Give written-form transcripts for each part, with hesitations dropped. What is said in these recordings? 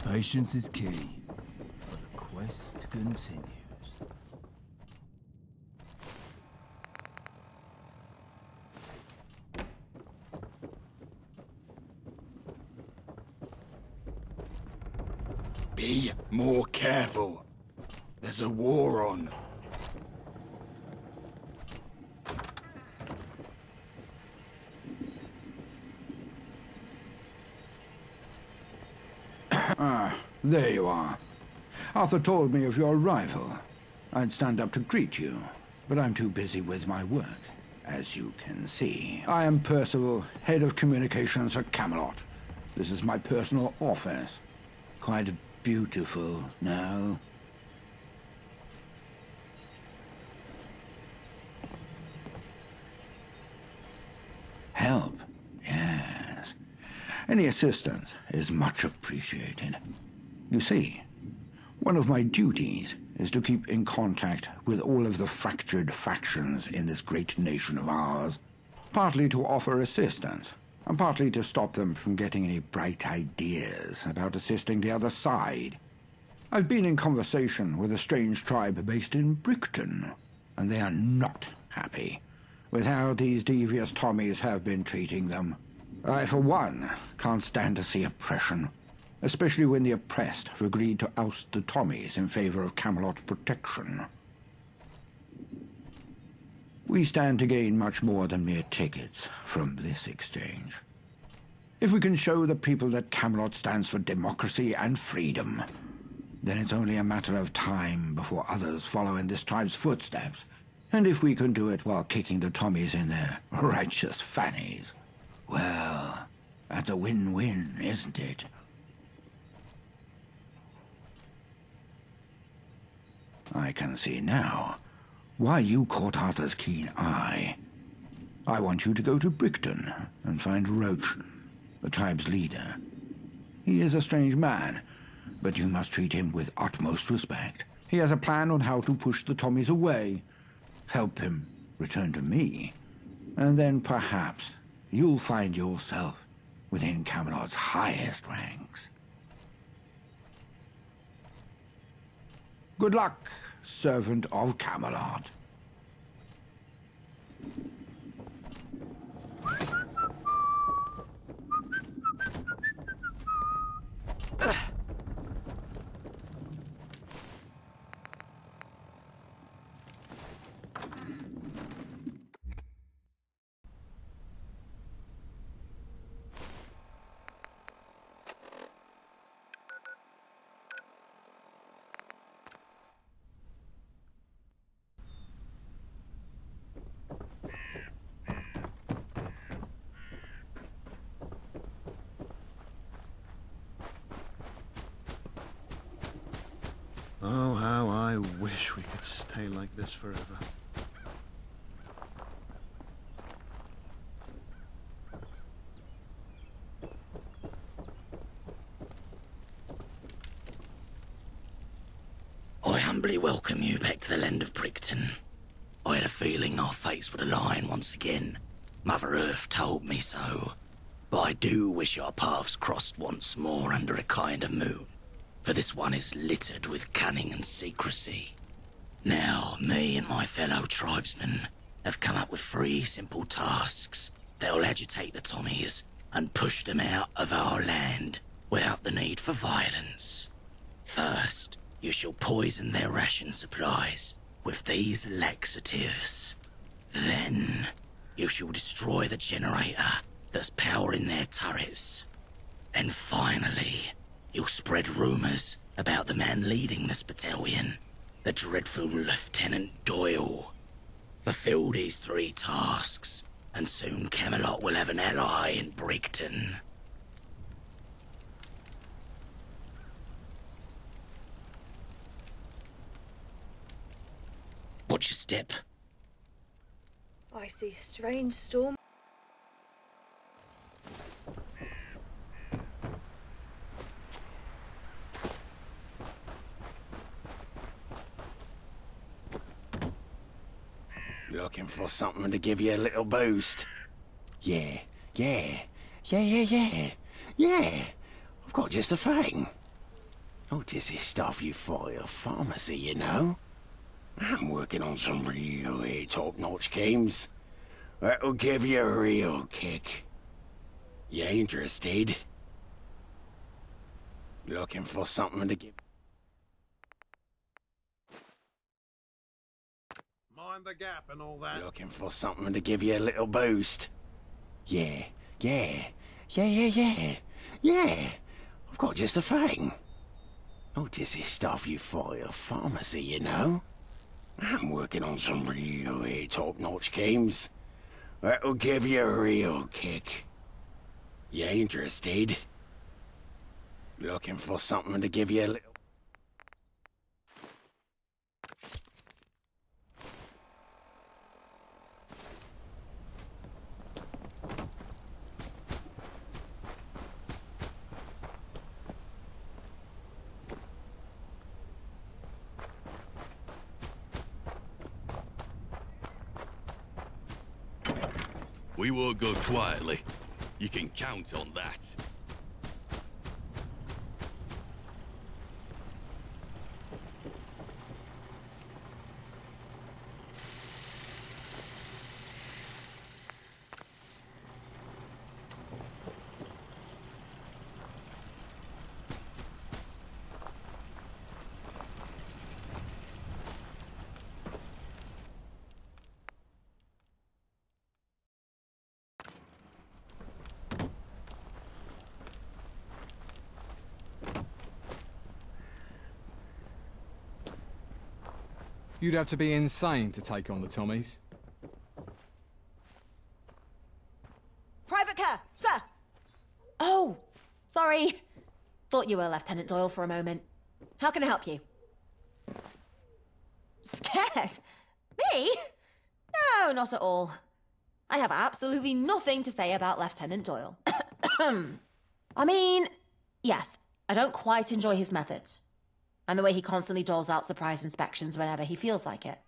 Patience is key, but the quest continues. Be more careful. There's a war on. There you are. Arthur told me of your arrival. I'd stand up to greet you, but I'm too busy with my work, as you can see. I am Percival, head of communications for Camelot. This is my personal office. Quite beautiful, no? Help, yes. Any assistance is much appreciated. You see, one of my duties is to keep in contact with all of the fractured factions in this great nation of ours, partly to offer assistance, and partly to stop them from getting any bright ideas about assisting the other side. I've been in conversation with a strange tribe based in Brickton, and they are not happy with how these devious Tommies have been treating them. I, for one, can't stand to see oppression, especially when the oppressed have agreed to oust the Tommies in favor of Camelot protection. We stand to gain much more than mere tickets from this exchange. If we can show the people that Camelot stands for democracy and freedom, then it's only a matter of time before others follow in this tribe's footsteps. And if we can do it while kicking the Tommies in their righteous fannies, well, that's a win-win, isn't it? I can see now why you caught Arthur's keen eye. I want you to go to Brickton and find Roach, the tribe's leader. He is a strange man, but you must treat him with utmost respect. He has a plan on how to push the Tommies away. Help him return to me, and then perhaps you'll find yourself within Camelot's highest ranks. Good luck, servant of Camelot. Oh, how I wish we could stay like this forever. I humbly welcome you back to the land of Brickton. I had a feeling our fates would align once again. Mother Earth told me so. But I do wish our paths crossed once more under a kinder moon. For this one is littered with cunning and secrecy. Now, me and my fellow tribesmen have come up with 3 simple tasks that will agitate the Tommies and push them out of our land without the need for violence. First, you shall poison their ration supplies with these laxatives. Then, you shall destroy the generator that's powering their turrets. And finally, you'll spread rumors about the man leading this battalion. the dreadful Lieutenant Doyle. Fulfill these 3 tasks, and soon Camelot will have an ally in Brickton. Watch your step. I see strange storm. Looking for something to give you a little boost? Yeah. Yeah. I've got just a thing. Not just this stuff you find at a pharmacy, you know. I'm working on some real top-notch games. That'll give you a real kick. You interested? Looking for something to give... Mind the gap and all that. Looking for something to give you a little boost? Yeah. I've got just a thing. Not just this stuff you find at a pharmacy, you know. I'm working on some real top-notch games. That'll give you a real kick. You interested? Looking for something to give you a little... We won't go quietly. You can count on that. You'd have to be insane to take on the Tommies. Private Kerr, sir! Oh, sorry. Thought you were Lieutenant Doyle for a moment. How can I help you? Scared? Me? No, not at all. I have absolutely nothing to say about Lieutenant Doyle. I mean, yes, I don't quite enjoy his methods. And the way he constantly doles out surprise inspections whenever he feels like it.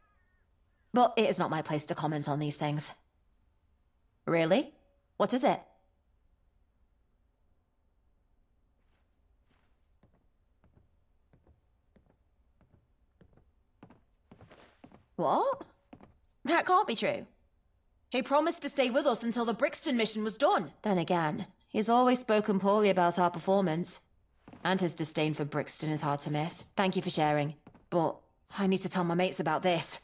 But it is not my place to comment on these things. Really? What is it? What? That can't be true. He promised to stay with us until the Brixton mission was done. Then again, he's always spoken poorly about our performance. And his disdain for Brixton is hard to miss. Thank you for sharing. But I need to tell my mates about this.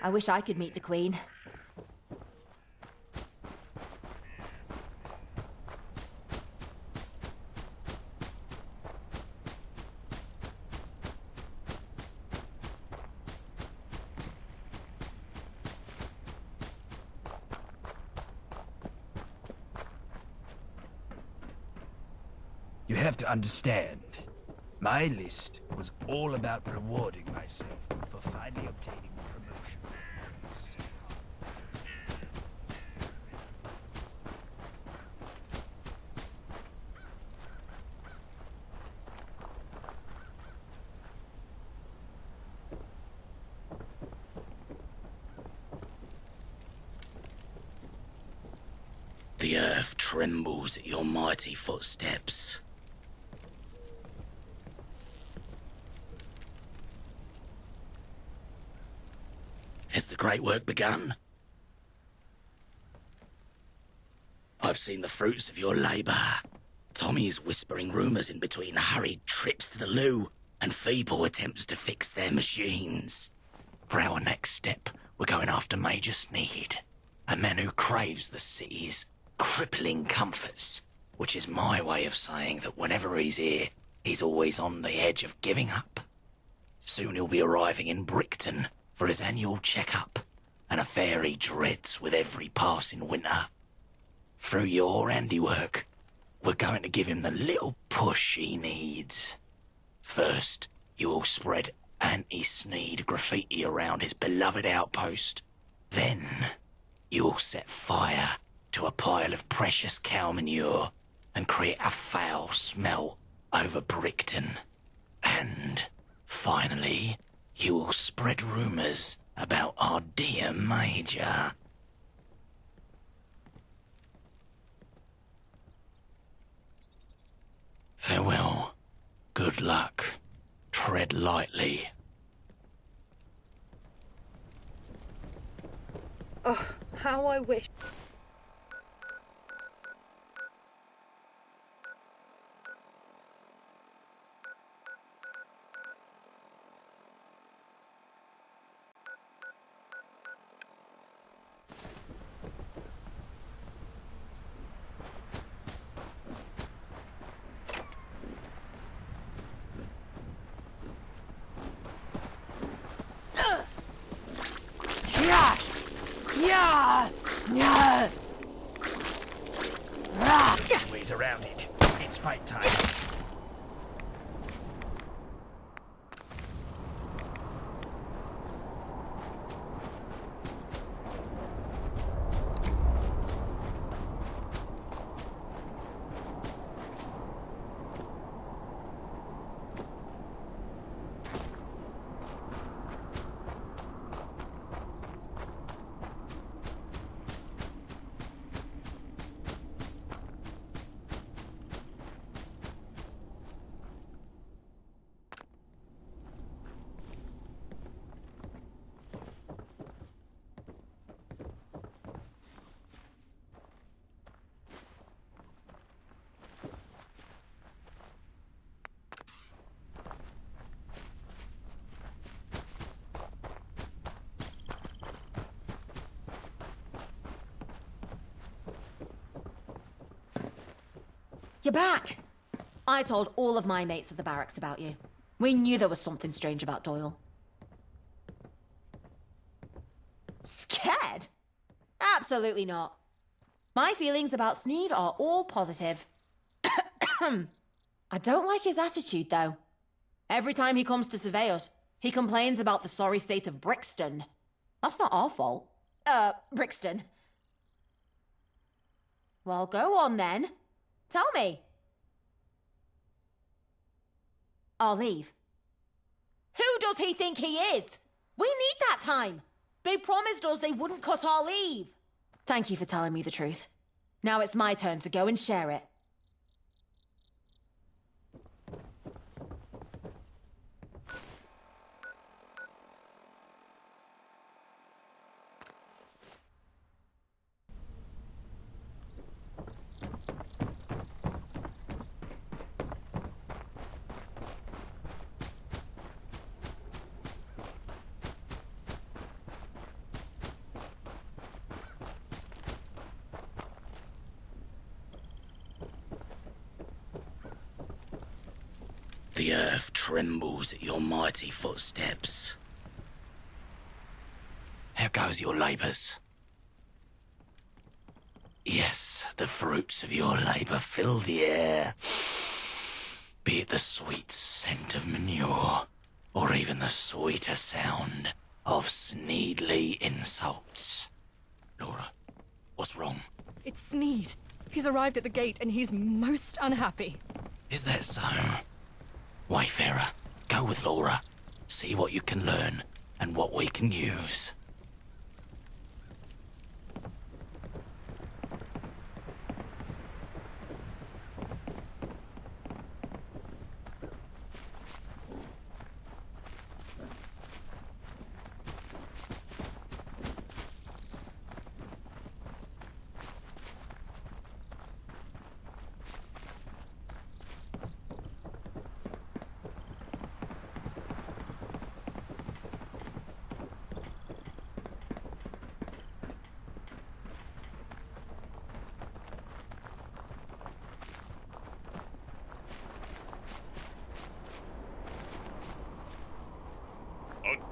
I wish I could meet the Queen. You have to understand, my list was all about rewarding myself for finally obtaining promotion. The earth trembles at your mighty footsteps. Has the great work begun? I've seen the fruits of your labour. Tommy's whispering rumours in between hurried trips to the loo and feeble attempts to fix their machines. For our next step, we're going after Major Sneed, a man who craves the city's crippling comforts, which is my way of saying that whenever he's here, he's always on the edge of giving up. Soon he'll be arriving in Brickton for his annual checkup, an affair he dreads with every passing winter. Through your handiwork, we're going to give him the little push he needs. First, you will spread anti-Sneed graffiti around his beloved outpost. Then, you will set fire to a pile of precious cow manure and create a foul smell over Brickton. And, finally, you will spread rumours about our dear Major. Farewell. Good luck. Tread lightly. Oh, how I wish. Ways around it. It's fight time. You're back! I told all of my mates at the barracks about you. We knew there was something strange about Doyle. Scared? Absolutely not. My feelings about Sneed are all positive. I don't like his attitude, though. Every time he comes to survey us, he complains about the sorry state of Brixton. That's not our fault. Brixton. Well, go on then. Tell me. I'll leave. Who does he think he is? We need that time. They promised us they wouldn't cut our leave. Thank you for telling me the truth. Now it's my turn to go and share it. The earth trembles at your mighty footsteps. How goes your labours? Yes, the fruits of your labour fill the air. Be it the sweet scent of manure, or even the sweeter sound of Sneedly insults. Laura, what's wrong? It's Sneed. He's arrived at the gate and he's most unhappy. Is that so? Wayfarer, go with Laura. See what you can learn and what we can use.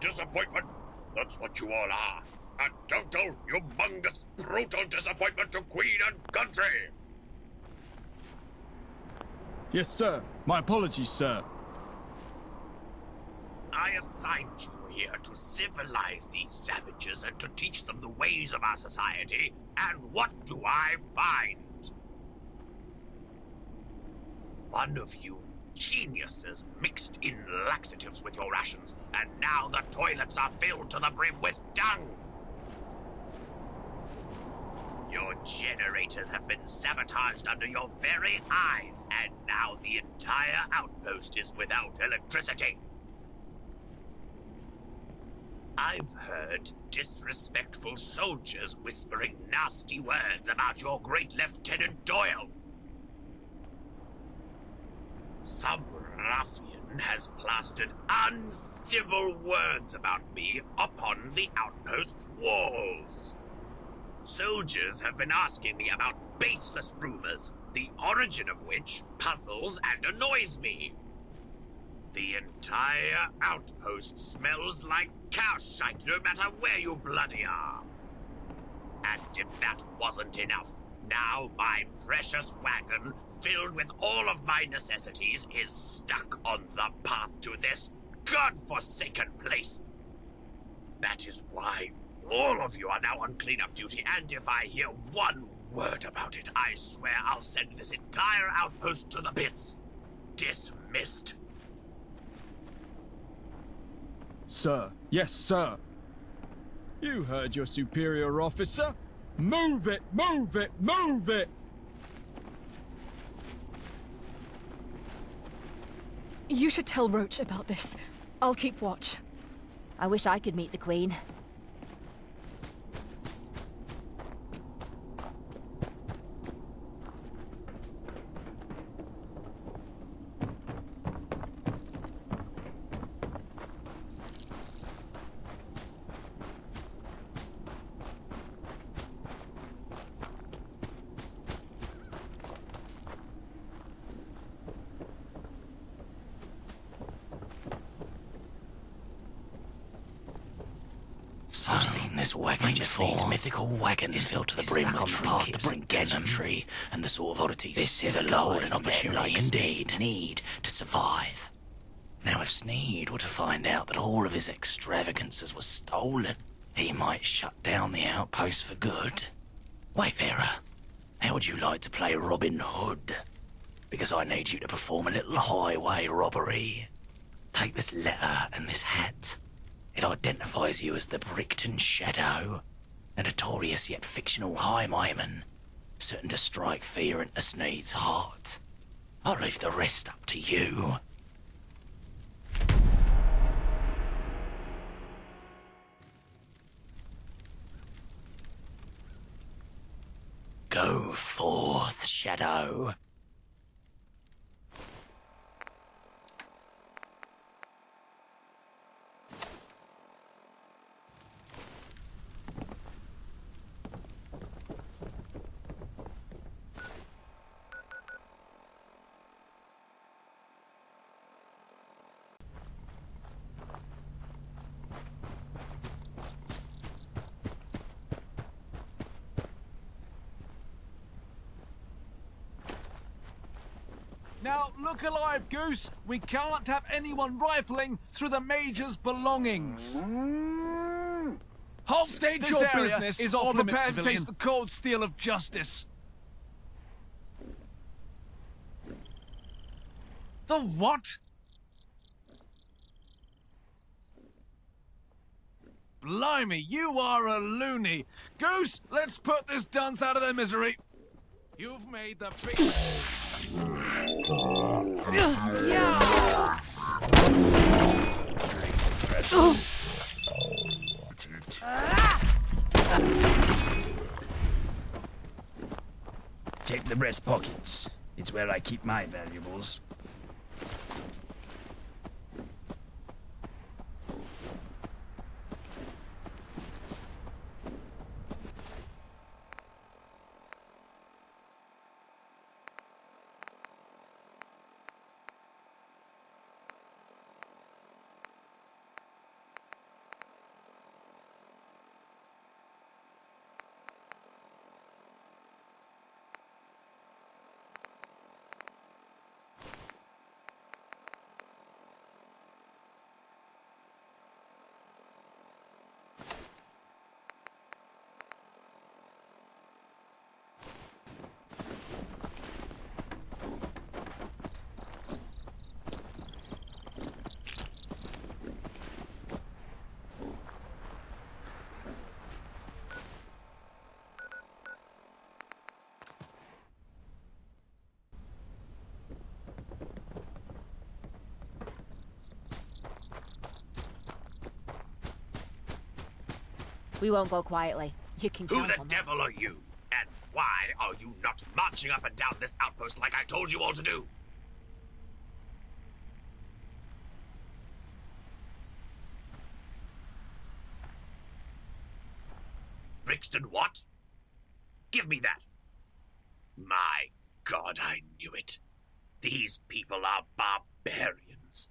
disappointment. That's what you all are. A total, humongous, brutal disappointment to Queen and country. Yes, sir. My apologies, sir. I assigned you here to civilize these savages and to teach them the ways of our society, and what do I find? One of you geniuses mixed in laxatives with your rations, and now the toilets are filled to the brim with dung. Your generators have been sabotaged under your very eyes, and now the entire outpost is without electricity. I've heard disrespectful soldiers whispering nasty words about your great Lieutenant Doyle. Some ruffian has plastered uncivil words about me upon the outpost's walls. Soldiers have been asking me about baseless rumors, the origin of which puzzles and annoys me. The entire outpost smells like cow shite no matter where you bloody are. And if that wasn't enough, now my precious wagon, filled with all of my necessities, is stuck on the path to this godforsaken place. That is why all of you are now on cleanup duty, and if I hear one word about it, I swear I'll send this entire outpost to the pits. Dismissed. Sir. Yes, sir. You heard your superior officer. Move it! Move it! Move it! You should tell Roach about this. I'll keep watch. I wish I could meet the Queen. I've seen this wagon before. Sneed's mythical wagon is filled to the brim with trinkets and gadgetry and the sort of oddities this is a golden opportunity indeed need to survive. Now if Sneed were to find out that all of his extravagances were stolen, he might shut down the outpost for good. Wayfarer, how would you like to play Robin Hood? Because I need you to perform a little highway robbery. Take this letter and this hat. It identifies you as the Brickton Shadow, a notorious yet fictional highwayman, certain to strike fear into Sneed's heart. I'll leave the rest up to you. Go forth, Shadow. Now, look alive, Goose. We can't have anyone rifling through the Major's belongings. Halt! State This your area business is or off limits, prepare to civilian. face the cold steel of justice. The what? Blimey, you are a loony. Goose, let's put this dunce out of their misery. You've made the big... Check the breast pockets. It's where I keep my valuables. We won't go quietly. You can Who count the on that. devil are you? And why are you not marching up and down this outpost like I told you all to do? Brixton what? Give me that. My God, I knew it. These people are barbarians.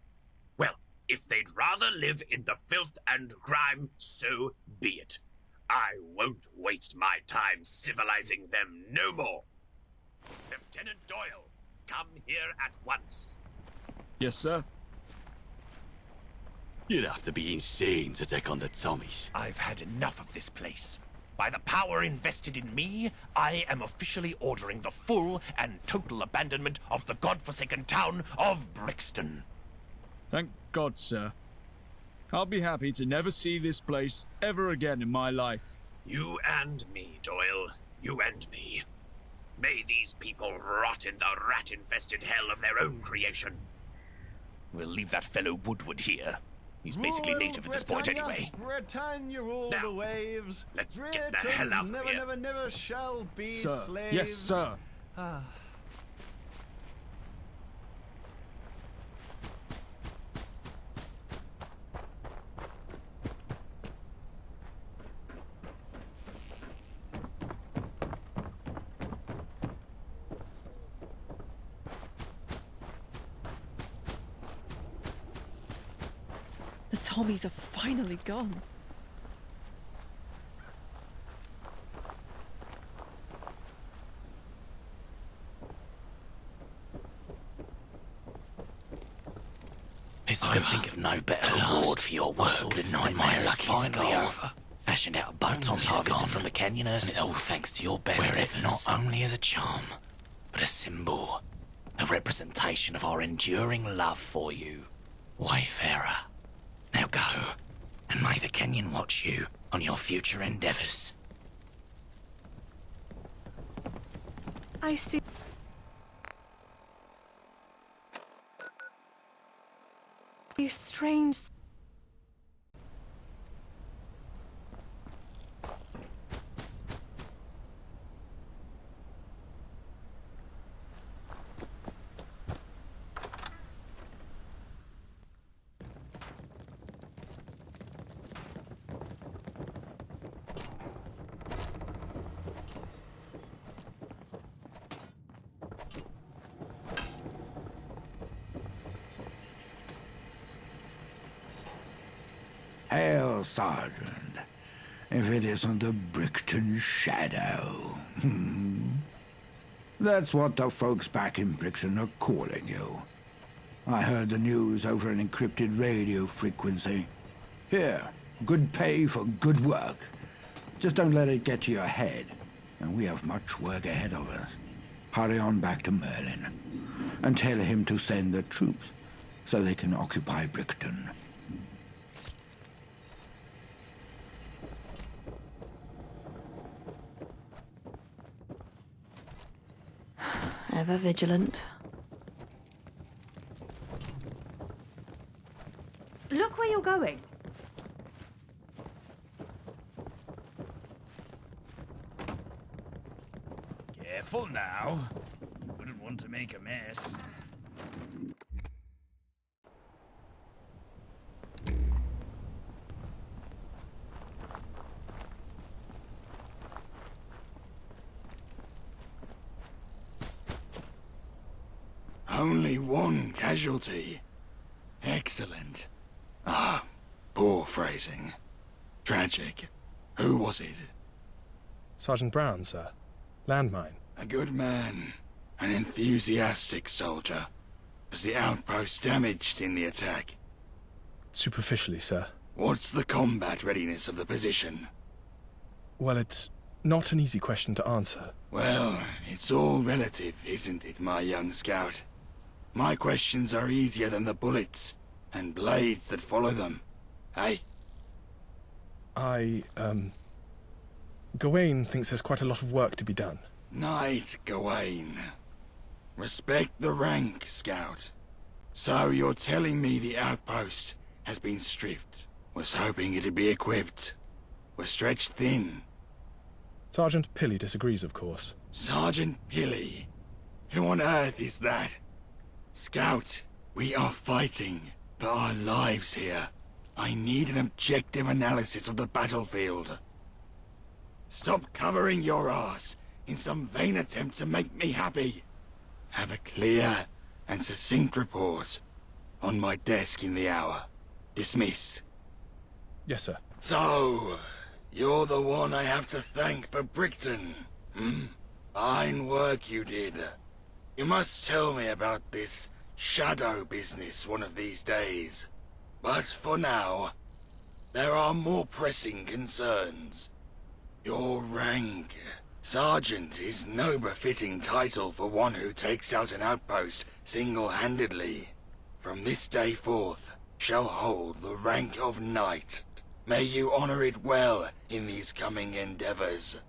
Well, if they'd rather live in the filth and grime, so be it. I won't waste my time civilizing them no more. Lieutenant Doyle, come here at once. Yes, sir. You'd have to be insane to take on the Tommies. I've had enough of this place. By the power invested in me, I am officially ordering the full and total abandonment of the godforsaken town of Brixton. Thank God, sir. I'll be happy to never see this place ever again in my life. You and me, Doyle. You and me. May these people rot in the rat-infested hell of their own creation. We'll leave that fellow Woodward here. He's basically native at this point anyway. Britannia rule Now, the waves. let's get the hell out of never, here. never, never shall be Sir. slaves. Yes, sir. Ah. The Tommies are finally gone. I can think of no better reward for your work than my lucky finally over. Fashioned out a bones harvested from the canyoners, and it's all thanks to your best efforts. Not only as a charm, but a symbol, a representation of our enduring love for you, Wayfarer. Now go, and may the canyon watch you on your future endeavors. I see. You strange. Hail, Sergeant, if it isn't the Brickton Shadow. That's what the folks back in Brixton are calling you. I heard the news over an encrypted radio frequency. Here, good pay for good work. Just don't let it get to your head, and we have much work ahead of us. Hurry on back to Merlin, and tell him to send the troops so they can occupy Brickton. Ever vigilant. Look where you're going. Careful now. You wouldn't want to make a mess. Only one casualty. Excellent. Ah, poor phrasing. Tragic. Who was it? Sergeant Brown, sir. Landmine. A good man. An enthusiastic soldier. Was the outpost damaged in the attack? Superficially, sir. What's the combat readiness of the position? Well, it's not an easy question to answer. Well, it's all relative, isn't it, my young scout? My questions are easier than the bullets and blades that follow them. Hey? Gawain thinks there's quite a lot of work to be done. Knight Gawain. Respect the rank, Scout. So you're telling me the outpost has been stripped? Was hoping it'd be equipped. We're stretched thin. Sergeant Pilly disagrees, of course. Sergeant Pilly? Who on earth is that? Scout, we are fighting for our lives here. I need an objective analysis of the battlefield. Stop covering your ass in some vain attempt to make me happy. Have a clear and succinct report on my desk in the hour. Dismissed. Yes, sir. So, you're the one I have to thank for Brickton, hmm? Fine work you did. You must tell me about this shadow business one of these days. But for now, there are more pressing concerns. Your rank. Sergeant is no befitting title for one who takes out an outpost single-handedly. From this day forth, shall hold the rank of knight. May you honor it well in these coming endeavors.